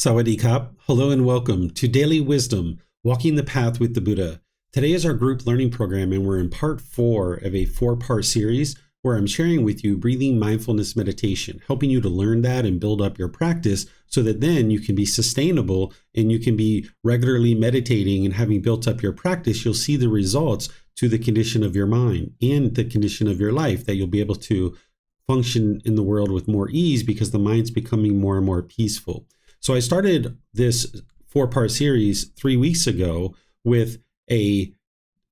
Sawadee Kap. Hello and welcome to Daily Wisdom, Walking the Path with the Buddha. Today is our group learning program, and we're in part 4 of a 4-part series where I'm sharing with you Breathing Mindfulness Meditation, helping you to learn that and build up your practice so that then you can be sustainable and you can be regularly meditating, and having built up your practice, you'll see the results to the condition of your mind and the condition of your life, that you'll be able to function in the world with more ease because the mind's becoming more and more peaceful. So I started this 4-part series 3 weeks ago with a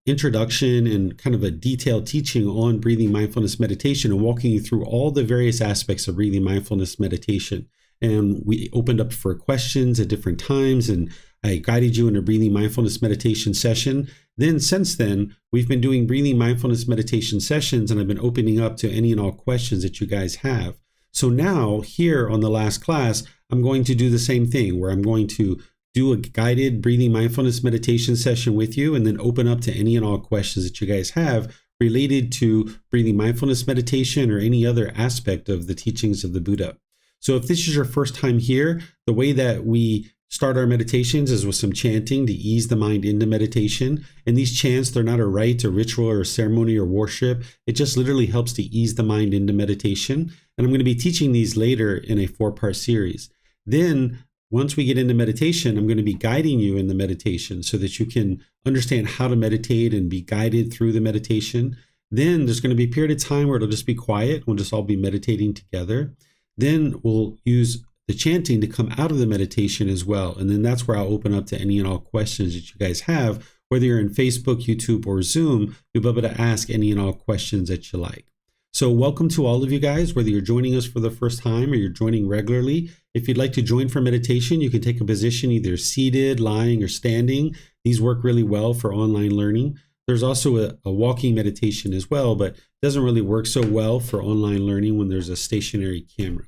introduction and kind of a detailed teaching on breathing mindfulness meditation and walking you through all the various aspects of breathing mindfulness meditation. And we opened up for questions at different times, and I guided you in a breathing mindfulness meditation session. Then since then, we've been doing breathing mindfulness meditation sessions, and I've been opening up to any and all questions that you guys have. So now here on the last class, I'm going to do the same thing where I'm going to do a guided breathing mindfulness meditation session with you, and then open up to any and all questions that you guys have related to breathing mindfulness meditation or any other aspect of the teachings of the Buddha. So if this is your first time here, the way that we start our meditations is with some chanting to ease the mind into meditation. And these chants, they're not a rite or ritual or ceremony or worship. It just literally helps to ease the mind into meditation. And I'm going to be teaching these later in a 4-part series. Then once we get into meditation, I'm going to be guiding you in the meditation so that you can understand how to meditate and be guided through the meditation. Then there's going to be a period of time where it'll just be quiet. We'll just all be meditating together. Then we'll use the chanting to come out of the meditation as well. And then that's where I'll open up to any and all questions that you guys have. Whether you're in Facebook, YouTube, or Zoom, you'll be able to ask any and all questions that you like. So welcome to all of you guys, whether you're joining us for the first time or you're joining regularly. If you'd like to join for meditation, you can take a position either seated, lying, or standing. These work really well for online learning. There's also a walking meditation as well, but it doesn't really work so well for online learning when there's a stationary camera.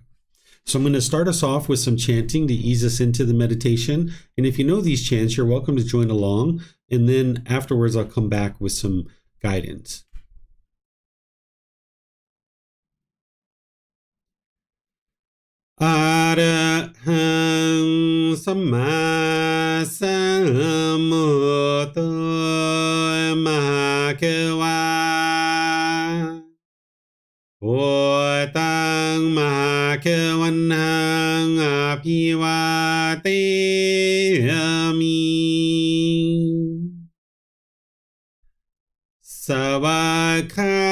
So I'm going to start us off with some chanting to ease us into the meditation. And if you know these chants, you're welcome to join along. And then afterwards, I'll come back with some guidance. Arahang Samma Sambuddho Mahakawa Otang Mahakawanang Apivateyami Savakato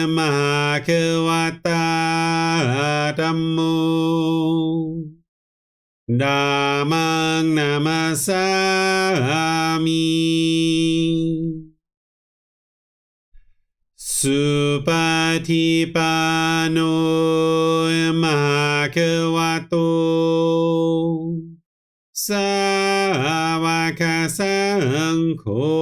Mahakawata Dhammo Dhammang Namasami Supatipano Mahakavato Savaka Sangho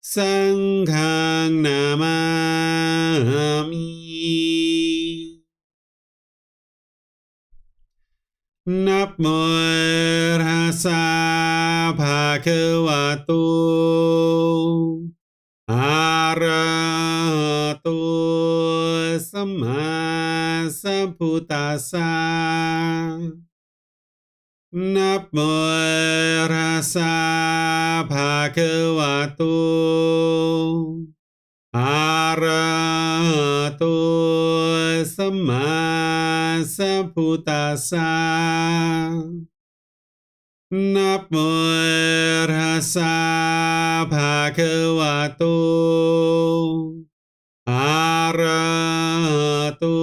Sanghang Namami Namo Rasa Bhagavato Arahato Samma Sambuddhassa Namo Rasa Bhagavato Arahato Samma Sambuddhassa Namo Rasa Bhagavato Arahato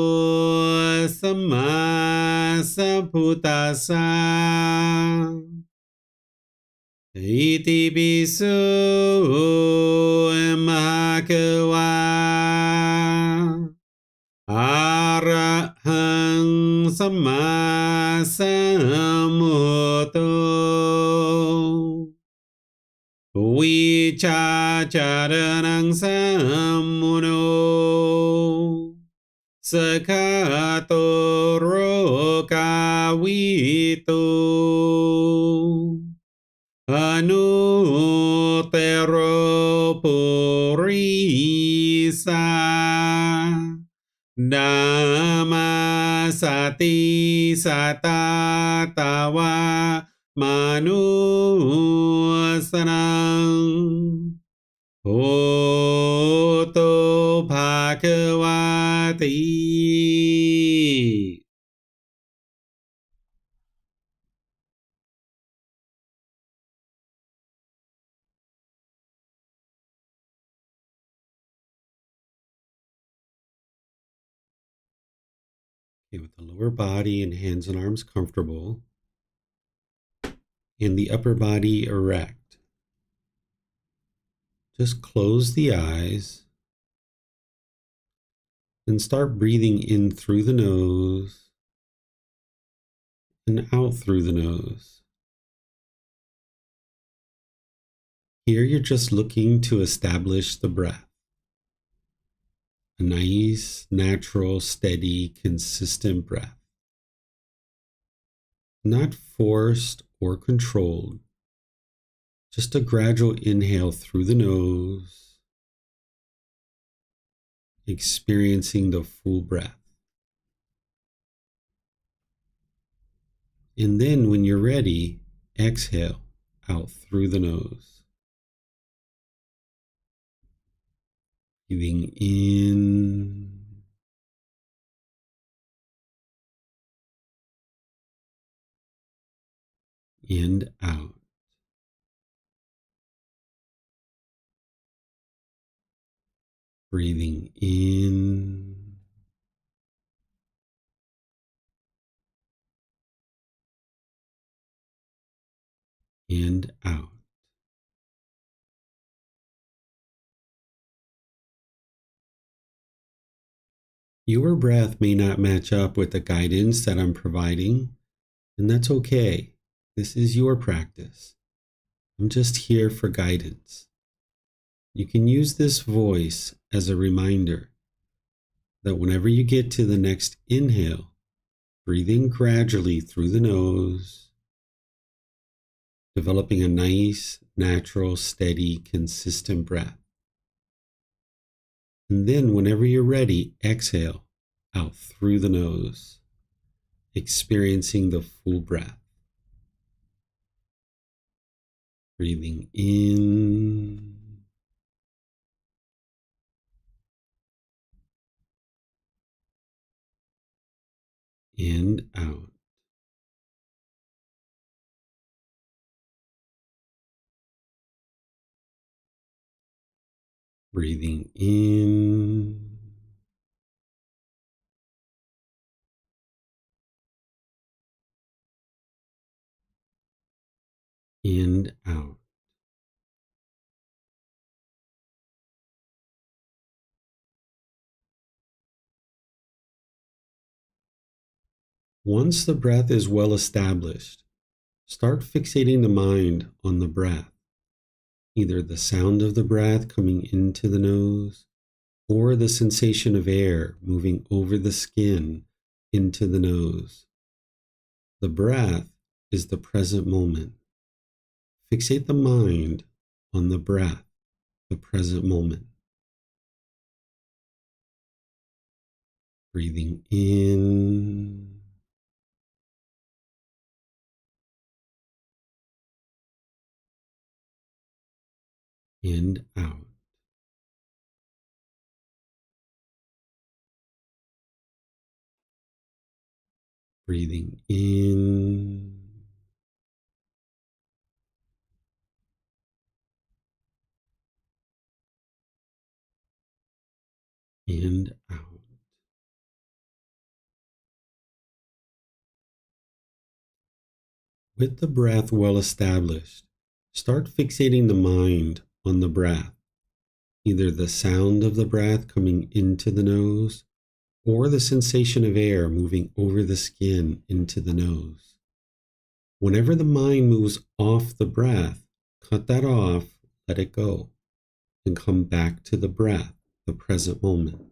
Samma Sambuddhassa Iti Piso Mahakawa Arahang Samma Sambuddho Vicacaranang Sammuno Sakato Rokawito Anutero Purisa Dhamma สติสัตตาตาวามานุสนังโหตุภาควาติ Okay, with the lower body and hands and arms comfortable, and the upper body erect, just close the eyes and start breathing in through the nose and out through the nose. Here you're just looking to establish the breath. A nice, natural, steady, consistent breath. Not forced or controlled. Just a gradual inhale through the nose, experiencing the full breath. And then when you're ready, exhale out through the nose. Breathing in and out. Breathing in and out. Your breath may not match up with the guidance that I'm providing, and that's okay. This is your practice. I'm just here for guidance. You can use this voice as a reminder that whenever you get to the next inhale, breathe in gradually through the nose, developing a nice, natural, steady, consistent breath. And then whenever you're ready, exhale out through the nose, experiencing the full breath. Breathing in and out. Breathing in and out. Once the breath is well established, start fixating the mind on the breath, either the sound of the breath coming into the nose or the sensation of air moving over the skin into the nose. The breath is the present moment. Fixate the mind on the breath, the present moment. Breathing in and out. Breathing in and out. With the breath well established, start fixating the mind on the breath, either the sound of the breath coming into the nose or the sensation of air moving over the skin into the nose. Whenever the mind moves off the breath, cut that off, let it go, and come back to the breath, the present moment.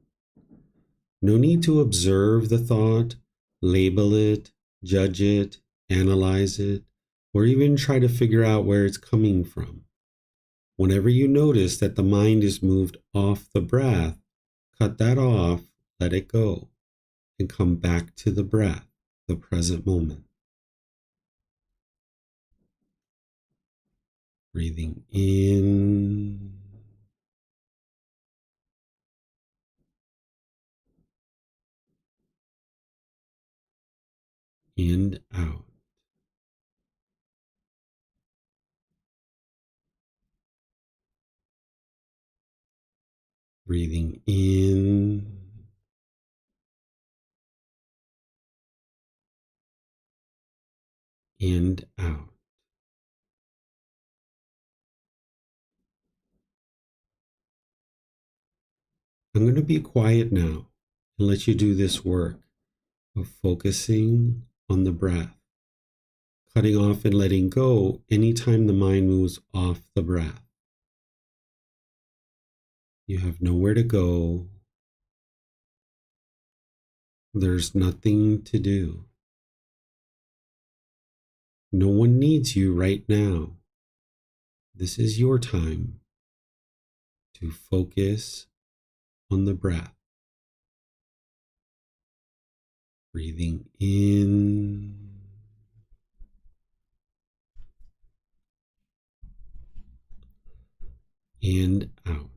No need to observe the thought, label it, judge it, analyze it, or even try to figure out where it's coming from. Whenever you notice that the mind is moved off the breath, cut that off, let it go, and come back to the breath, the present moment. Breathing in and out. Breathing in and out. I'm going to be quiet now and let you do this work of focusing on the breath, cutting off and letting go anytime the mind moves off the breath. You have nowhere to go. There's nothing to do. No one needs you right now. This is your time to focus on the breath. Breathing in and out.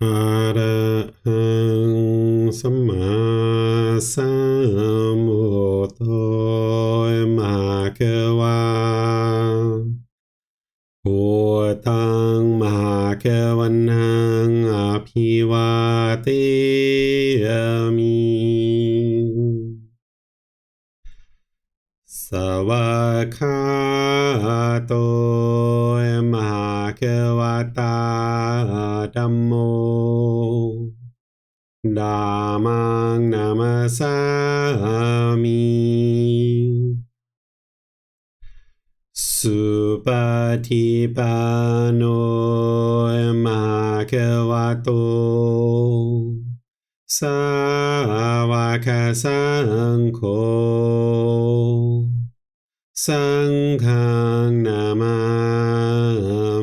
อะระหังสัมมาสัมพุทโธมะเขวาพุทธังมะเข วันนังอาภิวาเทมิสวากขาโตมหาเควตาธัมโมธัมมังนามัสสามิสุปฏิปันโนมหาเควโตสาวกสังโฆสังฆังนามา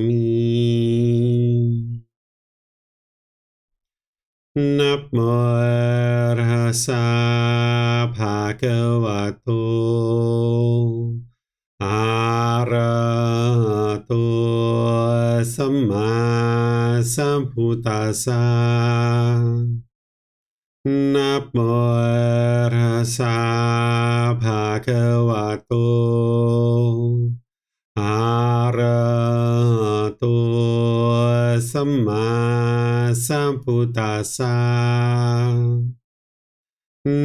มินะโมตัสสะภะคะวะโตอะระหะโตสัมมาสัมพุทธัสสะนะโมตัสสะภะคะวะโตอะระหะโตสัมมาสัมพุทธัสสะ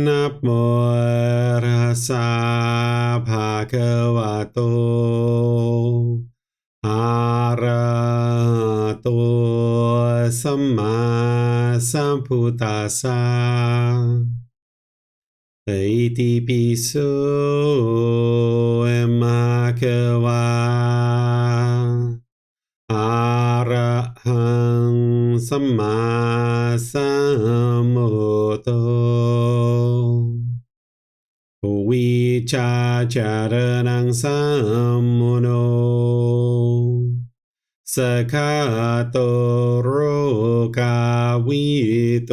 นะโมตัสสะภะคะวะโตอะระหะโตสัมมาสัมพุทธัสสะอิติปิโสภะคะวะอะระหังสัมมาสัมพุทโธวิชาจารณังสัมมุโนสกขาโตโรกาวิโต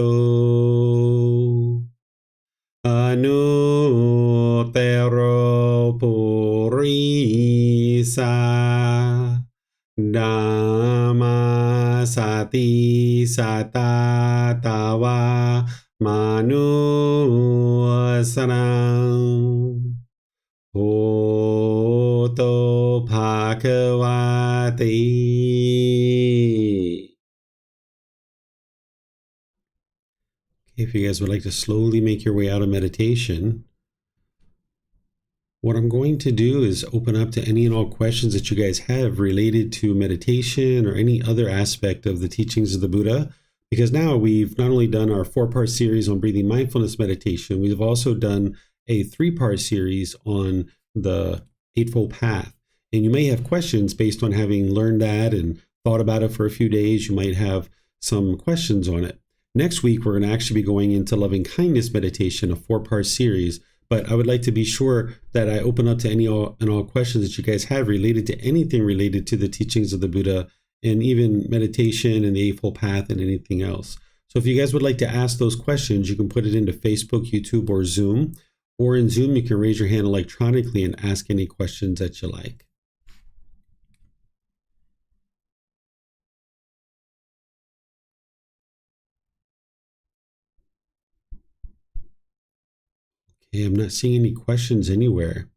อนุเตโรปุริสาธัมมาสติสัตตาตาวามนุสนังโหโตภะคะวะเตIf you guys would like to slowly make your way out of meditation, what I'm going to do is open up to any and all questions that you guys have related to meditation or any other aspect of the teachings of the Buddha. Because now we've not only done our 4-part series on breathing mindfulness meditation, we've also done a 3-part series on the Eightfold Path. And you may have questions based on having learned that and thought about it for a few days. You might have some questions on it. Next week, we're going to actually be going into loving kindness meditation, a 4-part series. But I would like to be sure that I open up to any and all questions that you guys have related to anything related to the teachings of the Buddha and even meditation and the Eightfold Path and anything else. So if you guys would like to ask those questions, you can put it into Facebook, YouTube, or Zoom. Or in Zoom, you can raise your hand electronically and ask any questions that you like. Okay, I'm not seeing any questions anywhere.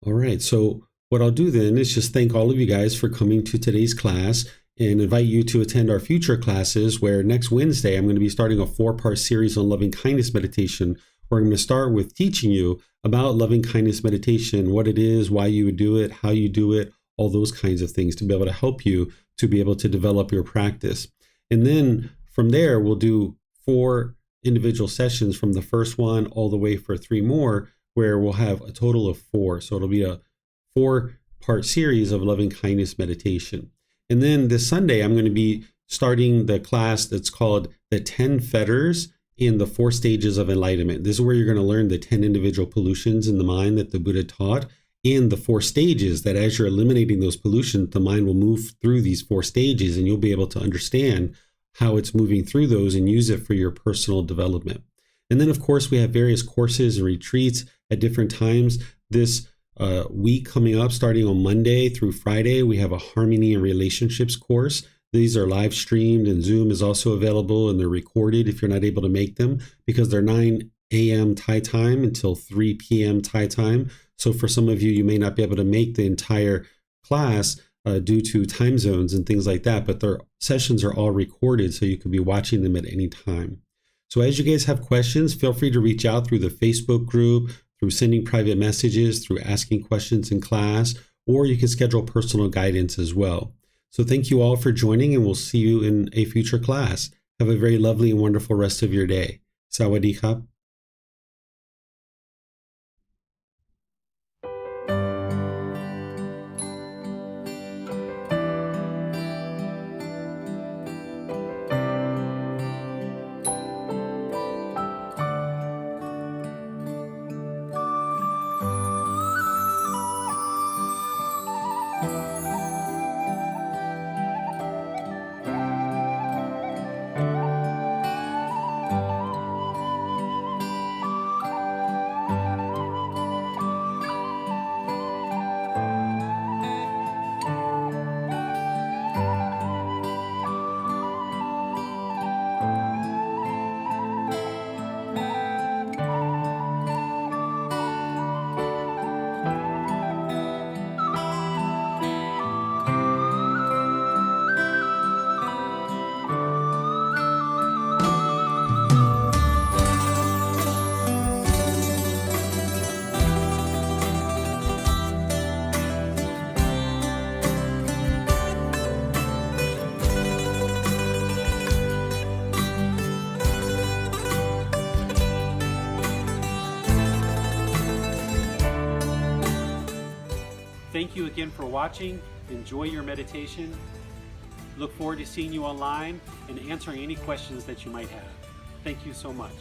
All right, so what I'll do then is just thank all of you guys for coming to today's class and invite you to attend our future classes where next Wednesday I'm going to be starting a 4-part series on loving kindness meditation where I'm going to start with teaching you about loving kindness meditation, what it is, why you would do it, how you do it, all those kinds of things to be able to help you to be able to develop your practice. And then from there, we'll do 4 individual sessions from the first one all the way for 3 more, where we'll have a total of 4. So it'll be a 4-part series of loving kindness meditation. And then this Sunday, I'm going to be starting the class that's called the 10 Fetters in the 4 Stages of Enlightenment. This is where you're going to learn the 10 individual pollutions in the mind that the Buddha taught in the 4 stages, that as you're eliminating those pollutions, the mind will move through these 4 stages and you'll be able to understand how it's moving through those and use it for your personal development. And then, of course, we have various courses and retreats at different times. This week coming up, starting on Monday through Friday, we have a Harmony and Relationships course. These are live streamed and Zoom is also available, and they're recorded if you're not able to make them because they're 9 a.m. Thai time until 3 p.m. Thai time. So for some of you, you may not be able to make the entire class, due to time zones and things like that, but their sessions are all recorded, so you can be watching them at any time. So as you guys have questions, feel free to reach out through the Facebook group, through sending private messages, through asking questions in class, or you can schedule personal guidance as well. So thank you all for joining, and we'll see you in a future class. Have a very lovely and wonderful rest of your day. Sawadee khap. Thank you again for watching. Enjoy your meditation. Look forward to seeing you online and answering any questions that you might have. Thank you so much.